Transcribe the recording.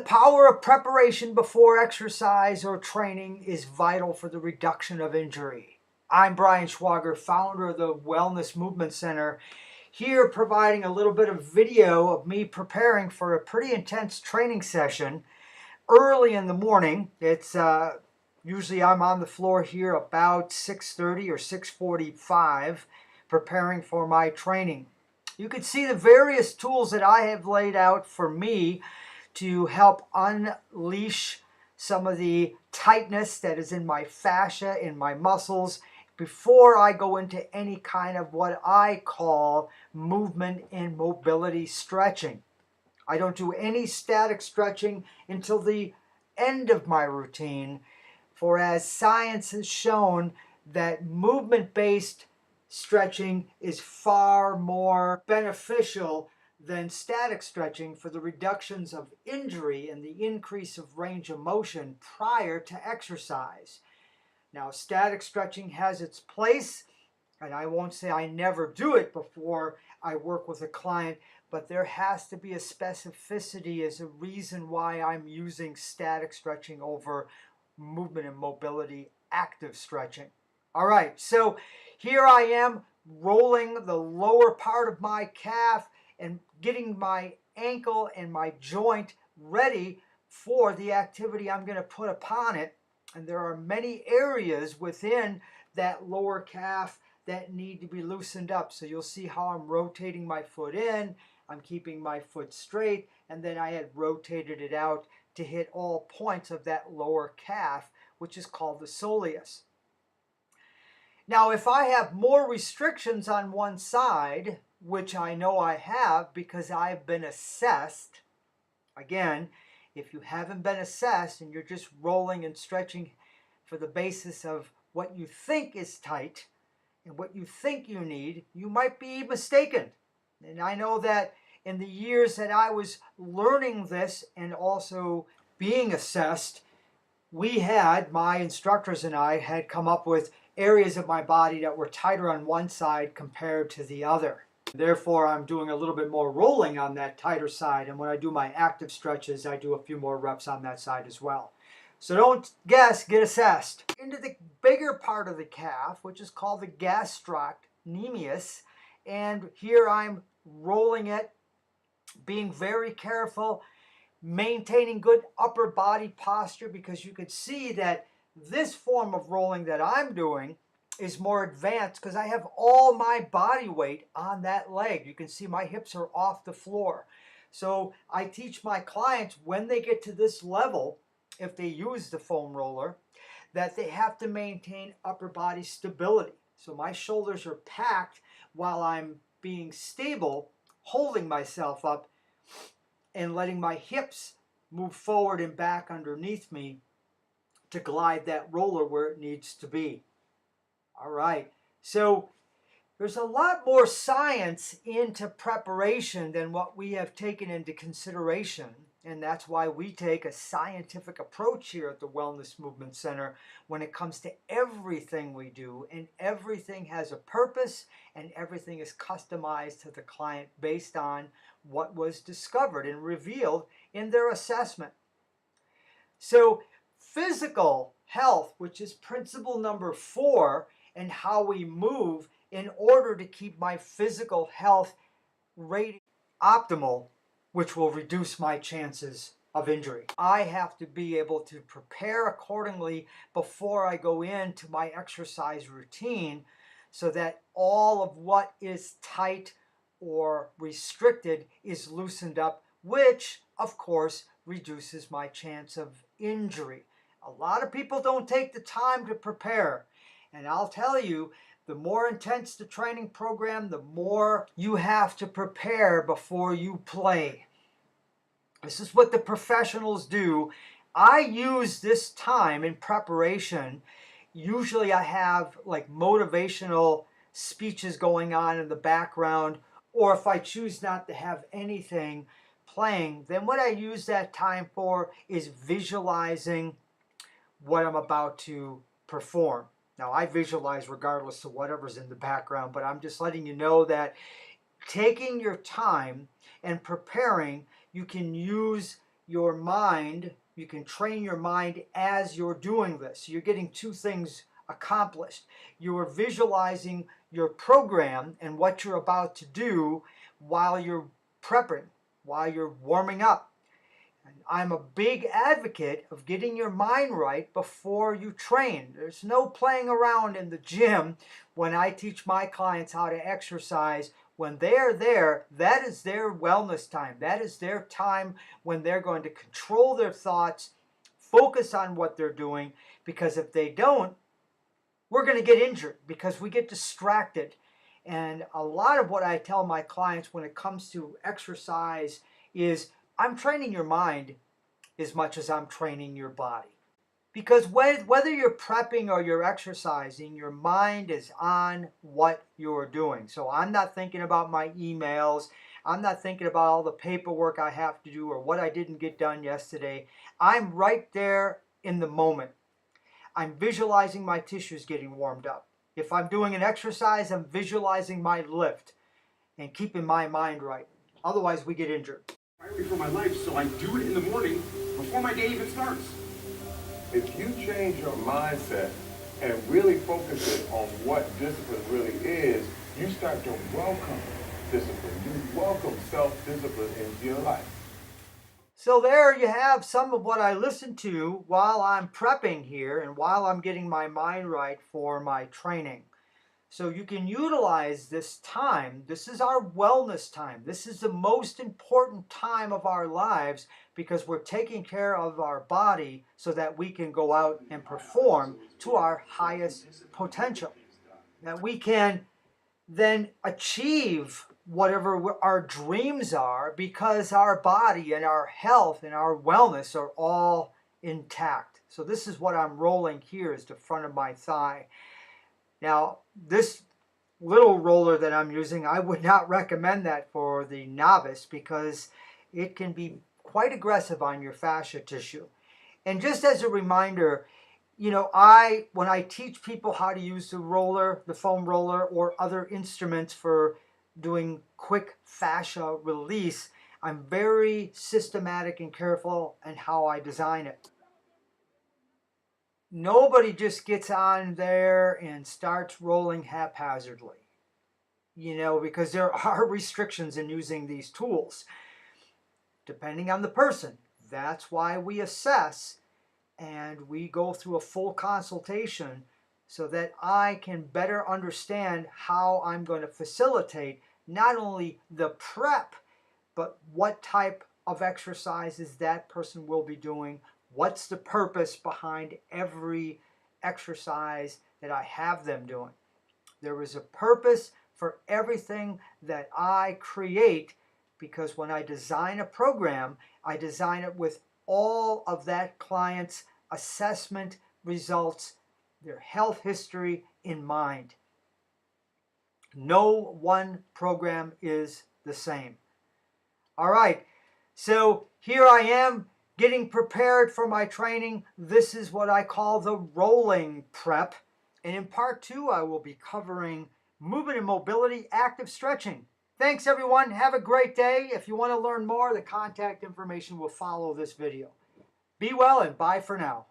power of preparation before exercise or training is vital for the reduction of injury. I'm Brian Schwager, founder of the Wellness Movement Center, here providing a little bit of video of me preparing for a pretty intense training session early in the morning. It's usually I'm on the floor here about 6:30 or 6:45 preparing for my training. You can see the various tools that I have laid out for me to help unleash some of the tightness that is in my fascia, in my muscles, before I go into any kind of what I call movement and mobility stretching. I don't do any static stretching until the end of my routine, for as science has shown that movement-based stretching is far more beneficial than static stretching for the reductions of injury and the increase of range of motion prior to exercise. Now, static stretching has its place, and I won't say I never do it before I work with a client, but there has to be a specificity as a reason why I'm using static stretching over movement and mobility active stretching. All right, so here I am rolling the lower part of my calf and getting my ankle and my joint ready for the activity I'm going to put upon it. And there are many areas within that lower calf that need to be loosened up. So you'll see how I'm rotating my foot in, I'm keeping my foot straight, and then I had rotated it out to hit all points of that lower calf, which is called the soleus. Now, if I have more restrictions on one side, which I know I have because I've been assessed, again, if you haven't been assessed and you're just rolling and stretching for the basis of what you think is tight and what you think you need, you might be mistaken. And I know that in the years that I was learning this and also being assessed, my instructors and I had come up with areas of my body that were tighter on one side compared to the other. Therefore, I'm doing a little bit more rolling on that tighter side, and when I do my active stretches, I do a few more reps on that side as well. So don't guess, get assessed. Into the bigger part of the calf, which is called the gastrocnemius, and here I'm rolling it, being very careful, maintaining good upper body posture, because you could see that this form of rolling that I'm doing is more advanced because I have all my body weight on that leg. You can see my hips are off the floor. So I teach my clients when they get to this level, if they use the foam roller, that they have to maintain upper body stability. So my shoulders are packed while I'm being stable, holding myself up and letting my hips move forward and back underneath me to glide that roller where it needs to be. All right, so there's a lot more science into preparation than what we have taken into consideration, and that's why we take a scientific approach here at the Wellness Movement Center when it comes to everything we do, and everything has a purpose and everything is customized to the client based on what was discovered and revealed in their assessment. So physical health, which is principle number 4, and how we move in order to keep my physical health rating optimal, which will reduce my chances of injury. I have to be able to prepare accordingly before I go into my exercise routine so that all of what is tight or restricted is loosened up, which of course reduces my chance of injury. A lot of people don't take the time to prepare. And I'll tell you, the more intense the training program, the more you have to prepare before you play. This is what the professionals do. I use this time in preparation. Usually I have like motivational speeches going on in the background, or if I choose not to have anything playing, then what I use that time for is visualizing what I'm about to perform. Now, I visualize regardless of whatever's in the background, but I'm just letting you know that taking your time and preparing, you can use your mind, you can train your mind as you're doing this. You're getting two things accomplished. You're visualizing your program and what you're about to do while you're prepping, while you're warming up. And I'm a big advocate of getting your mind right before you train. There's no playing around in the gym when I teach my clients how to exercise. When they're there, that is their wellness time. That is their time when they're going to control their thoughts, focus on what they're doing, because if they don't, we're going to get injured because we get distracted. And a lot of what I tell my clients when it comes to exercise is I'm training your mind as much as I'm training your body. Because whether you're prepping or you're exercising, your mind is on what you're doing. So I'm not thinking about my emails. I'm not thinking about all the paperwork I have to do or what I didn't get done yesterday. I'm right there in the moment. I'm visualizing my tissues getting warmed up. If I'm doing an exercise, I'm visualizing my lift and keeping my mind right. Otherwise, we get injured. Priority for my life, so I do it in the morning before my day even starts. If you change your mindset and really focus it on what discipline really is, you start to welcome discipline. You welcome self-discipline into your life. So there you have some of what I listen to while I'm prepping here and while I'm getting my mind right for my training. So you can utilize this time. This is our wellness time. This is the most important time of our lives because we're taking care of our body so that we can go out and perform to our highest potential. That we can then achieve whatever our dreams are because our body and our health and our wellness are all intact. So this is what I'm rolling here is the front of my thigh. Now, this little roller that I'm using, I would not recommend that for the novice because it can be quite aggressive on your fascia tissue. And just as a reminder, you know, when I teach people how to use the roller, the foam roller, or other instruments for doing quick fascia release, I'm very systematic and careful in how I design it. Nobody just gets on there and starts rolling haphazardly, you know, because there are restrictions in using these tools, depending on the person. That's why we assess and we go through a full consultation so that I can better understand how I'm going to facilitate not only the prep, but what type of exercises that person will be doing. What's the purpose behind every exercise that I have them doing? There is a purpose for everything that I create because when I design a program, I design it with all of that client's assessment results, their health history in mind. No one program is the same. All right, so here I am getting prepared for my training. This is what I call the rolling prep. And in part 2, I will be covering movement and mobility, active stretching. Thanks everyone. Have a great day. If you want to learn more, the contact information will follow this video. Be well and bye for now.